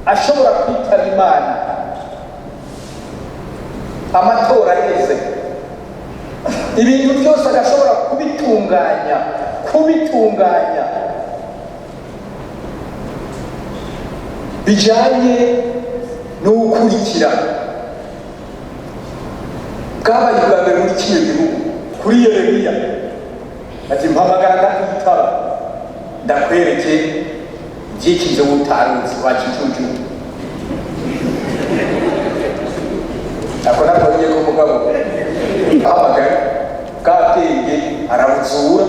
ashobora kwitaba Imana amatora yeze, ibintu byose agashobora kubitunganya bijanye n'ukurikira bwabaye bwa mbere muri kino gihugu kuri Yeremiya ati mpamagara ndakwitaba ndakwereke byikize utaruzi wakicucu ako nakongeye ko mugabo ahamagara bwatenge arabuzura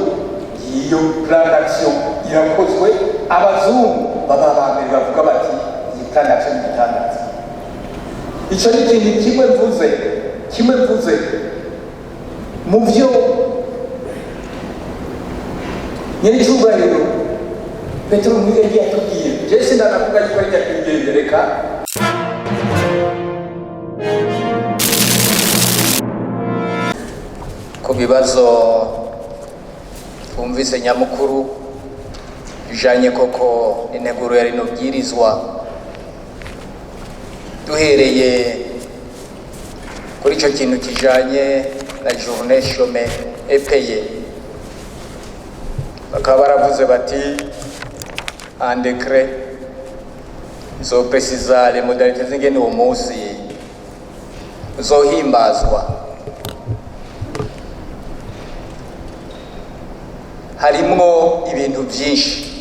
iyo plan d'action irakozwe abazungu baba bambere bavuga bati iyi plan d'action itandatu. Icyo ni ikintu kimwe mvuze mu byo nyir'icyubahiro Petero Mwirenge yatubwiye. Jesi ndanavuga yuko ari nyakwigendereka ku bibazo twumvise nyamukuru bijanye koko n'integuro ya rino bwirizwa, duhereye kuri icyo kintu kijanye na journée chômée et payée. Bakaba baravuze bati un décret izoprecisa les modalités z'ingene uwo munsi uzohimbazwa. Harimwo ibintu byinshi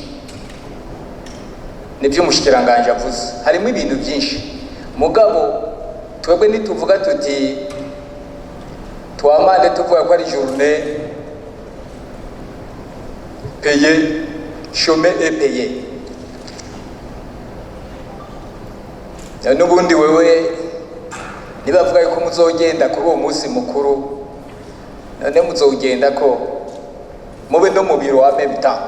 nibyo umushikiranganje avuze, harimo ibintu byinshi mugabo twebwe nituvuga tuti twamande tuvuga ko ari journée payée, chômée et payée. N'ubundi wewe nibavuga yuko muzogenda kuri uwo munsi mukuru, none muzogenda ko mube no mu biro wa même temps.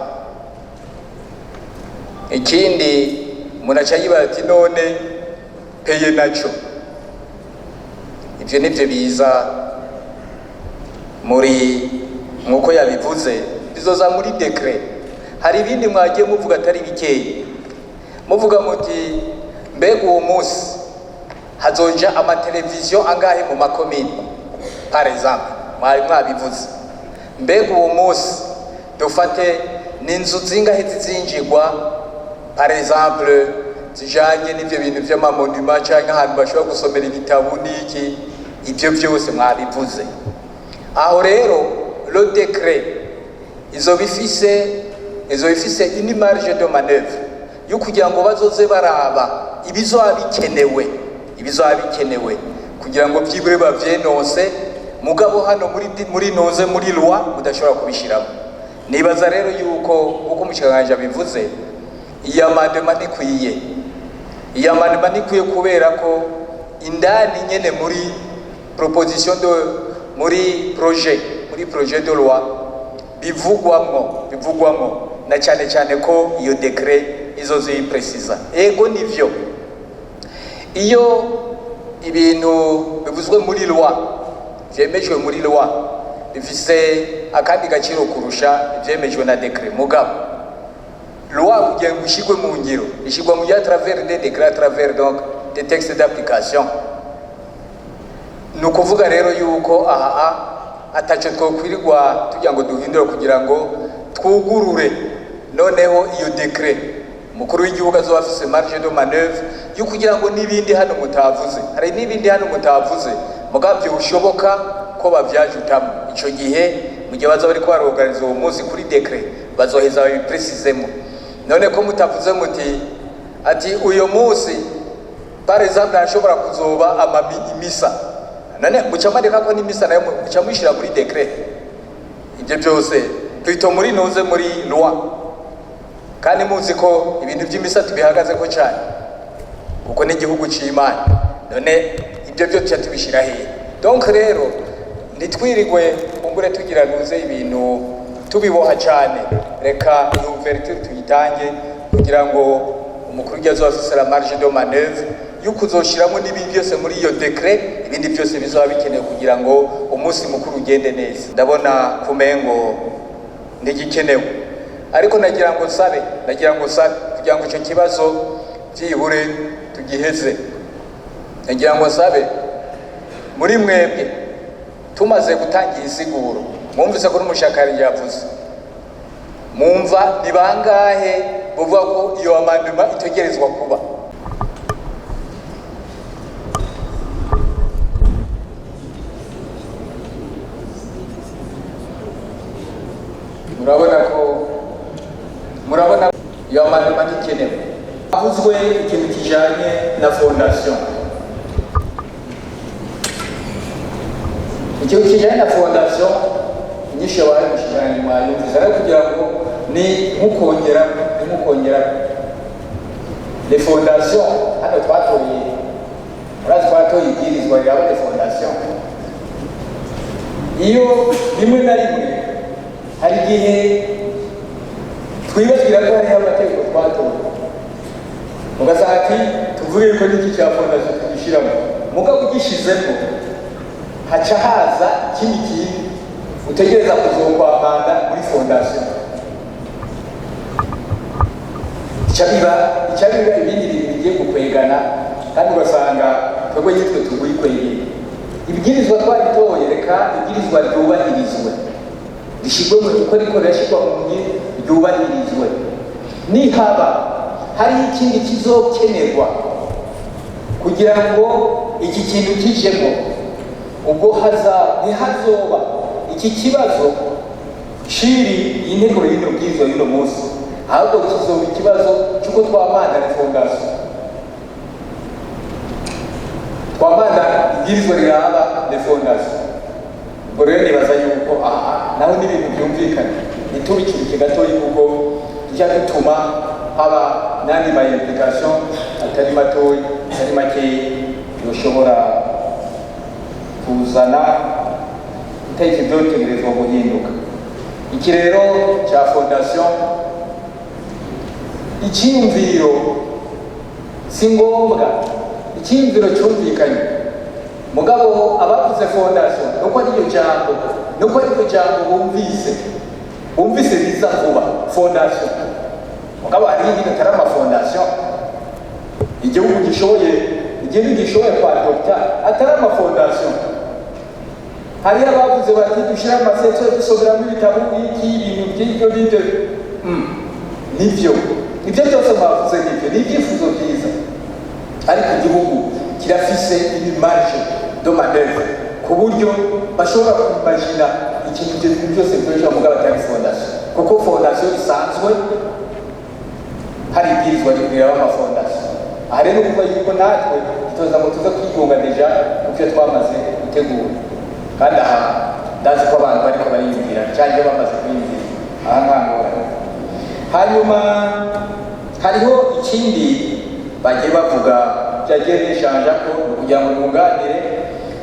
Ikindi munaca yibaza ati none payé naco, ivyo nivyo biza muri nkuko yabivuze bizoza muri décret. Hari ibindi mwagiye muvuga atari bikeye, muvuga muti mbega uwo munsi hazoja amateleviziyo angahe mu makomine par exemple, mwari mwabivuze. Mbega uwo munsi dufate n'inzu zingahe zizinjirwa par exemple zijanye n'ivyo bintu vy'amamonuma canke ahantu bashobora gusomera ibitabo n'iki, ivyo byose mwabivuze. Aho rero le décret izo bifise une marge de manœuvre yo kugira ngo bazoze baraba ibizoba bikenewe kugira ngo byibure bavyenose, mugabo hano muri noze muri loi mudashobora kubishiramo. Nibaza rero yuko uko umushikiranganje abivuze iyi amendement ikwiye kubera ko indani nyene muri proposition de muri projet de loi bivugwamwo na cyane ko iyo décret izozipresiza. Ego nivyo iyo ibintu bivuzwe muri loi vyemejwe muri loi bifise akandi gaciro kurusha ivyemejwe na décret. Mugabo loi kugira ngo ishigwe mu ngiro ishigwa mu à travers des décrets, à travers donc des textes d'application. Nukuvuga rero yuko ataco twokwirirwa tugira ngo duhindure kugira ngo twugurure noneho iyo décret. Mukuru w'igihugu azoba afise marge de manœuvre yo kugira ngo n'ibindi hano mutavuze, hari n'ibindi hano mutavuze mugabyo ushoboka ko bavyajutamo. Ico gihe mu gihe baza bari ko baroganiza uwo munsi kuri décret bazoheza babiprecisemo. None ko mutavuze muti ati uyo munsi par exemple ashobora kuzoba imisa, none mucamadeka ko n'imisa nayo mucamushira kuri décret. Ibyo byose twito muri noze muri loi, kandi muzi ko ibintu by'imisa tubihagaze ko cyane kuko n'igihugu c'Imana. None ibyo byo tubishira hehe? Donc rero nitwirigwe kumbure tugira nuze ibintu tubiboha cyane, reka ouverture tuyitange kugira ngo umukuru w'igihugu azofise la marge de manœuvre yukuzoshiramo n'ibindi byose muri iyo décret, ibindi byose bizoba bikenewe kugira ngo umunsi mukuru ugende neza. Ndabona kumengo ndigikenewe ariko nagira ngo sabe kugira ngo icyo kibazo byibure tugiheze. Nagira ngo sabe muri mwebwe tumaze gutangira isiguro, mwumvise ko n'umushakari yavuze, mwumva ni bangahe buvuga ko iyo amanduma itegerezwa kuba? murabona iyo amanduma ntikenewe. Havuzwe ikintu kijanye na fondation. Ikintu kijanye na fondation inyisho yabaye gushikirana mwayumvise, ariko kugira ngo ni nkukongera les fondations hano twatoye ibwirizwa riraba les fondations. Iyo rimwe na rimwe hari igihe twibasira ko hariho amategeko twatoye, ugasanga ati tuvuge yuko n'iki cya fondation tugishyiramo, mugabo ugishizemo haca haza ikindi kintu utegereza kuzokwamanda muri fondation. Icabiba ibindi bintu bigiye gukwegana, kandi ugasanga twebwe yitwe tuguyikwegeye. Ibwirizwa twaritoye, reka ibwirizwa ryubahirizwe, rishigwe mu uko riko rirashigwa mu ngiro ryubahirizwe. Nihaba hari ikindi kizokenerwa kugira ngo iki kintu kijemo, ubwo ntihazoba iki kibazo ciri intego y'ino bwirizwa y'uno munsi, ahubwo kizoba ikibazo cy'uko twamanda na fondation, twamanda ibwirizwa riraba na fondation. Ubwo rero nibaza yuko naho n'ibintu byumvikana ntitubicurike gatoyi, kuko tujya dutuma haba n'andi ma implication atari matoyi atari makeyi yoshobora kuzana iteka ibyotegerezwa guhinduka. Iki rero cya fondation, icyiyumviro si ngombwa, icyiyumviro cyumvikanye, mugabo abavuze fondation nuko ari iryo jambo bumvise biza kuba fondation. Mugabo hari ibintu atari amafondation igihugu gishoboye kwa adopta atari amafondation. Hari abavuze bati dushyira amasetso dusoberamo ibitabo ibintu by'ibyo bito. Nibyo byose mwavuze nibyo, ni ibyifuzo byiza, ariko igihugu kirafise une marge de manœuvre ku buryo bashobora kwimagina ikintu byose byoja mugabo atari fondation, kuko fondation isanzwe hari ibwirizwa rireba amafondation. Aha rero kuva yuko natwe tutoza ngo tuza kwigunga deja kubyo twamaze gutegura, kandi aha ndazi ko abantu bariko bariyumvira cyangwa bamaze kwiyumvira aha nkangora. Hanyuma hariho ikindi bagiye bavuga byagiye bishanja ko kugira ngo bunganire,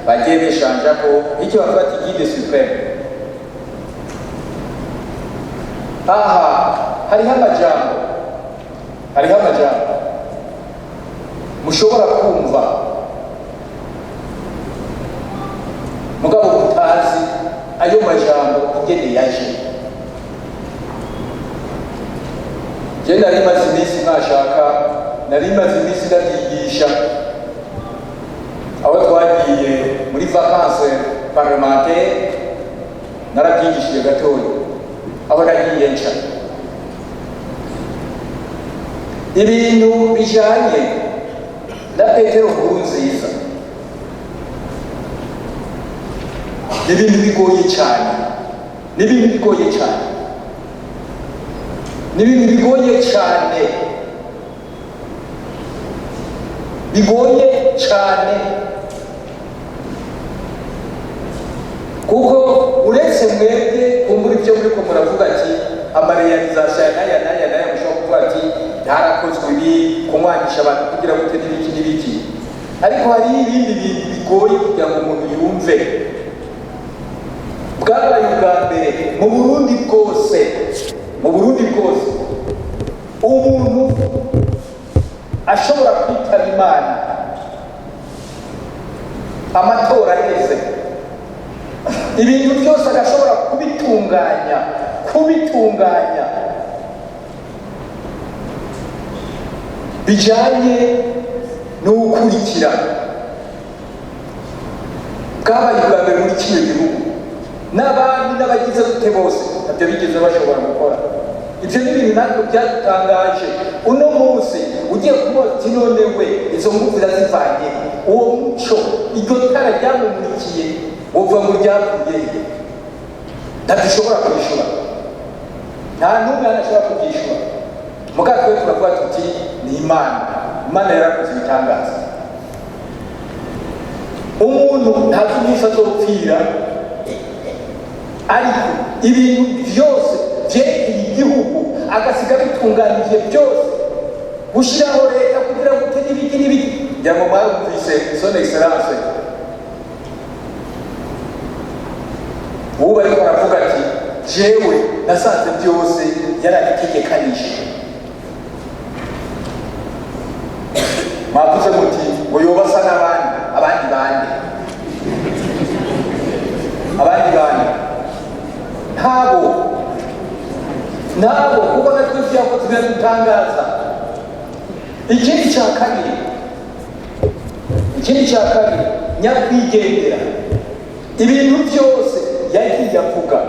bagiye bishanja ko icyo bavuga ati guide supreme. Hariho amajambo mushobora kumva mugabo mutazi ayo majambo ingene yaje. Je nari maze iminsi ndabyigisha aho twagiye muri vacances parlementaire, narabyigishije gatoya aho nagiye nca ibintu bijanye na Petero Nkurunziza. N'ibintu bigoye cyane, kuko uretse mwebwe kumbura ibyo muri ko muravuga ati amarealization n'aya mushobora kuvuga ati harakozwe ibi kumwanisha abantu kugira ngo n'ibiki, ariko hari ibindi bintu bigoye kugira ngo umuntu yumve. Bwabaye ubwa mbere mu Burundi bwose umuntu ashobora kwitaba Imana amatora yeze, ibintu byose agashobora kubitunganya bijanye n'ukurikira bwabaye bwa mbere muri kino gihugu n'abandi n'abagize gute bose nabyo bigeze bashobora gukora. Ibyo ni ibintu natwe byadutangaje. Uno munsi ugiye kubona uti none we izo ngufu zazivanye uwo muco iryo tara ryamumurikiye uva mu ryavuye ntabishobora kubishura, nta n'umwe anashobora kubyishura. Muga twe turavuga tuti ni Imana yarakoze ibitangaza. Umuntu ntazi umunsi azopfira, ariko ibintu byose byerekeye igihugu agasiga bitunganije byose, gushyiraho leta kugira ngo utege ibiki n'ibiki. Ngira ngo mwumvise son excellence ubu bariko baravuga ati jewe nasanze byose yarabitegekanije. Mwavuze muti ngo yobasa n'abandi bande ntabo kuko natwe vyakoze biradutangaza. Ikindi cya kabiri nyakwigendera ibintu byose yagiye avuga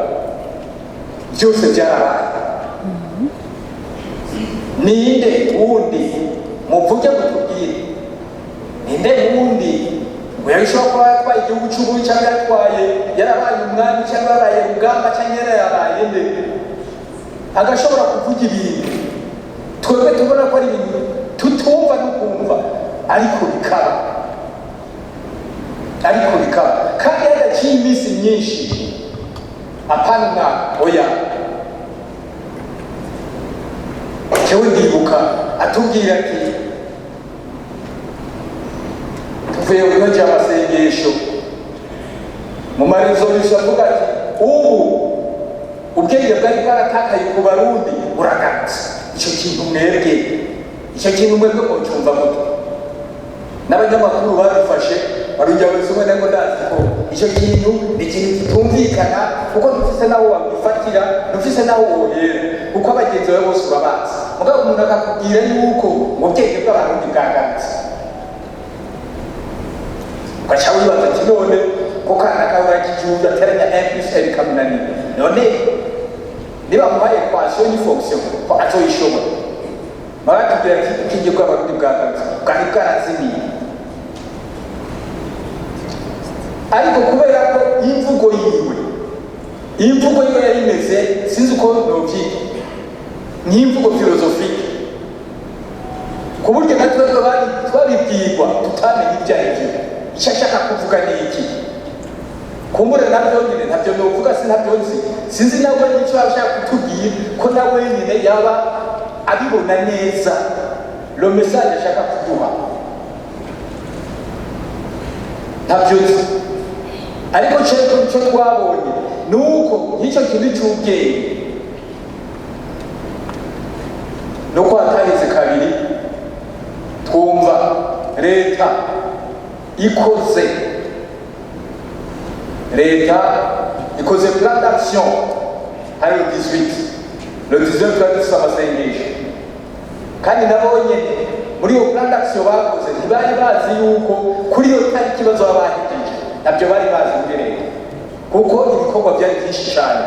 byose byarabaye. Ninde wundi muvuge mutubwire, ninde wundi uyashobora kuba yatwaye igihugu cy'ububi cyangwa yarabaye umwami cyangwa yarabaye rugamba cyangwa yarabaye nde agashobora kuvuga ibintu twebwe tubona ko ari ibintu tutumva no kumva, ariko bikaba kandi yaraciye iminsi myinshi apana umwaka oya. Jewe ndibuka atubwira ati tuvuye mu bigo by'amasengesho mu marizolution avuga ati ubu ubwenge bwari bwaratakaye ku Barundi buragarutse. Icyo kintu mwebwe mucyumva muto, n'abanyamakuru babifashe barujya buri umwe ngo ndazi ko icyo kintu ni ikintu kitumvikana kuko dufise naho wabifatira, dufise naho wohera kuko abagenzi bawe bose babazi. Mugabo umuntu akakubwira yuko mu bwenge bw'Abarundi bwagarutse, ugaca wibaza ati none ko kana kabura k'igihugu ateranya M+L kamunanira, none niba muhaye equation ni fonction ko azoyishobora. Baratubwira ati ubwenge bw'Abarundi bwagarutse bwari bwarazimiye, ariko kubera ko imvugo yiwe yari imeze sinzi uko novyita nk'imvugo philosophique, ku buryo natwe twabibwirwa tutamenye ibyo aribyo. Icyo ashaka kuvuga ni iki? Kumbure nabyo nyine ntabyo novuga, sinabyo nzi, sinzi nawe n'icyo ashaka kutubwira ko nawe nyine yaba abibona neza lo message ashaka kuduha, ntabyo nzi. Ariko icyo twabonye ni uko nk'icyo kintu cy'ubwenge nuko hataheze kabiri twumva leta ikoze plan d'action hari le 18 twari amasengesho, kandi nabonye muri iyo plan d'action bakoze ntibari bazi yuko kuri iyo tariki bazoba bahitije, nabyo bari bazi muri leta kuko ibikorwa byari byinshi cyane.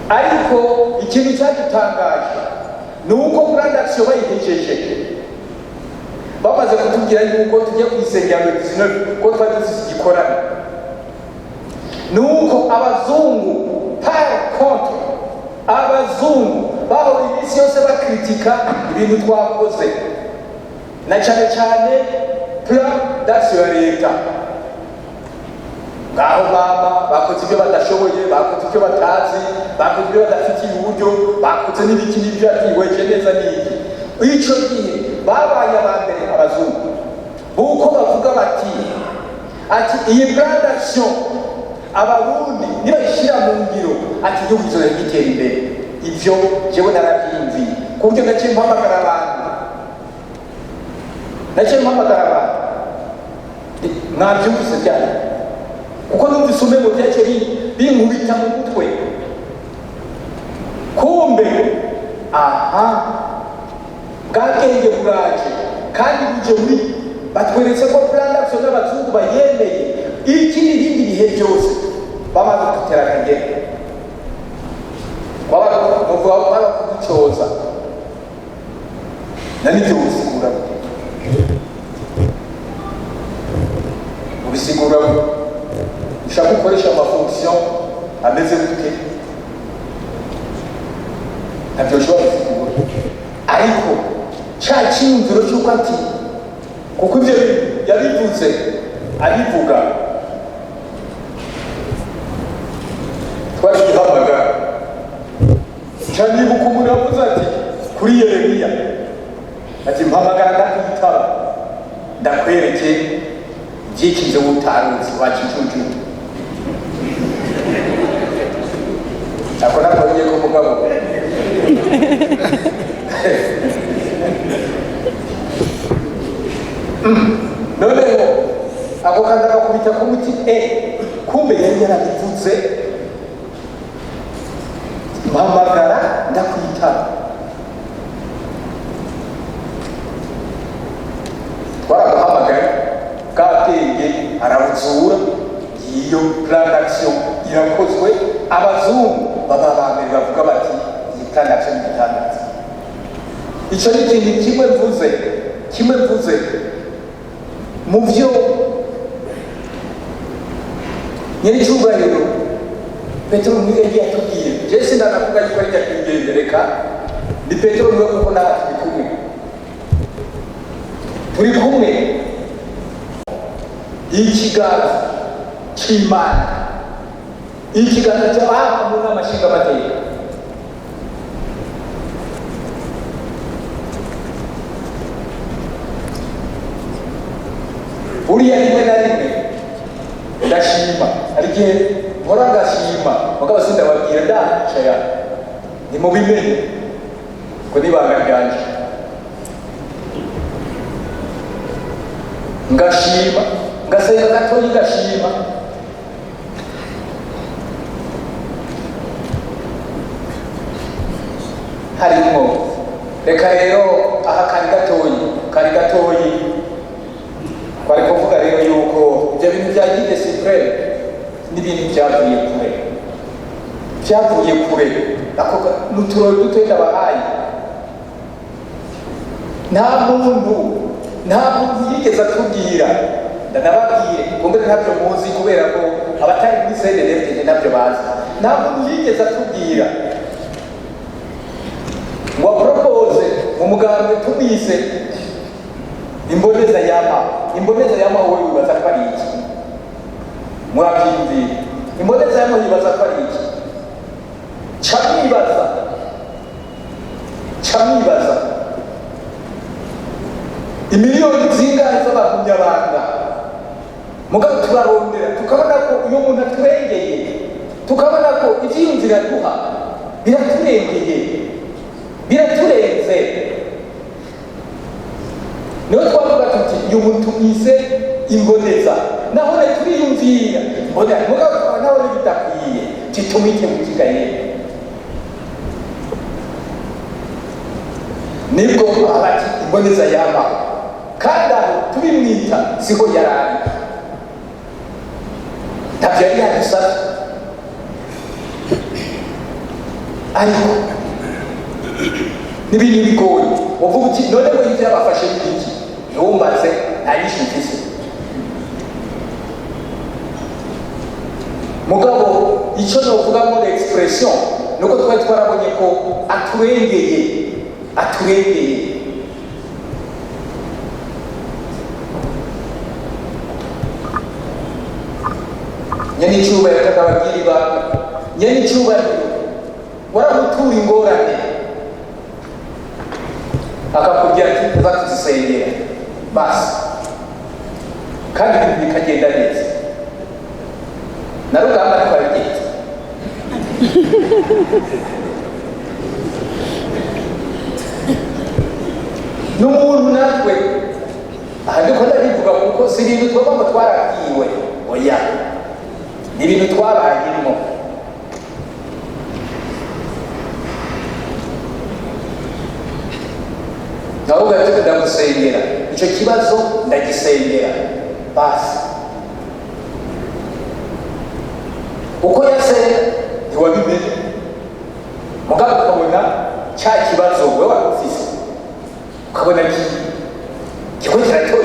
Ariko ikintu cyadutangaje ni uko plan d'action bayihejeje bamaze kutubwira yuko tujya kwisengera 19 ko twari tuzigikorana, ni uko abazungu par contre abazungu bahora iminsi yose bakritika ibintu twakoze, na cyane cyane plan d'action ya leta. Ngaho mama bakoze ibyo badashoboye, bakoze ibyo batazi, bakoze ibyo badafitiye uburyo, bakoze n'ibiki n'ibyo atiweje neza n'iki. Icyo gihe babaye abambere abazungu buko bavuga bati iyi plan d'action Abarundi niba ishyira mu ngiro ati igihugu kizoza gitera imbere. Ivyo jewe narabyimviye ku buryo naciye mpamagara abantu mwabyumvise cyane kuko numvise umengo byace binkubita mu mutwe. Kumbe bwakenge buraje kandi buje muri batweretse ko plan d'action n'abazungu bayemeye iki n'ibindi bihe byose bamaze gutera akagera baba kuducoza nanibyo ubisigura ushaka gukoresha amafonction ameze gute ntabyo ushobora gusigura ariko cya cyiyumviro cy'uko ati kuko ibyo yabivuze abivuga twari duhamagara cyane yuko umuntu yavuze ati kuri Yeremiya ati mpamagara ndakwitaba ndakwereke byikinze wutaruzi wakicucu akora kongeye ko mugabo noneho ako kanda gakubita ku muti kumbe yari yarabivuze mpamagara ndakwitaba twaraguhamagaye bwatenge arabuzura iyo plan d'action irakozwe abazungu baba bambere bavuga bati iyi plan d'action itandatu icyo ni ikintu kimwe mvuze mu byo nyir'icyubahiro Petero mwenge yatubwiye Jesse ndanavuga yuko ari yakigendereka ni Petero mwe kuko natwe turi kumwe ikiganza cy'Imana ikiganza cy'abantu n'amashinga mateka uriya rimwe na rimwe ndashima arigihe nkora ngashima mugabo sindababwira ndacaya ni mu bimenye ko nibanga ryanje ngashima ngasenga gatoyi ngashima harimo reka rero aha kari gatoyi kwari kuvuga rero yuko ibyo bintu bya guide supreme n'ibintu byavuye kure ako n'uturori dutoya ndabahaye nta muntu yigeze atubwira ndanababwiye kumbe ntabyo muzi kubera ko abatari muri CNDD ntabyo bazi nta muntu yigeze atubwira ngo propose mu mugambi tubise imboneza yama wowe wibaza ko ari iki mwabyimvira imboneza yama yibaza ko ari iki camwibaza imiliyoni zingahe z'abagumyabanga mugabo turarondera tukabona ko uyu muntu aturengeye tukabona ko ibyiyumvira duha biraturenze niho twavuga tuti uyu muntu tumwise imboneza naho turiyumvira mugabo naho bidakwiye titumike mu kigaye nibwo abati imboneza yama kandi aho tubimwita siho yarari ntabyo yari yadusaba ariko n'ibintu bigoye uvuga uti none ngo ibyo yabafashe n'iki ntumbaze ayishe mfise mugabo icyo novuga muri expression nuko twari twarabonye ko aturengeye nyanicyubahiro kakababwira ibanga nyanicyubahiro waramutura ingorane akakubwira ati uza kuzisengera basi kandi ibintu bikagenda neza na rugamba ariko arabyita n'umuntu natwe aha ndiko ndabivuga kuko si ibintu twagomba twarabwiwe oya ni ibintu twabayemo ndavuga ati ndagusengera icyo kibazo ndagisengera basi uko yasenga ntiwabimenye mugabo ukabona cya kibazo wowe ufise ukabona kiko kiratora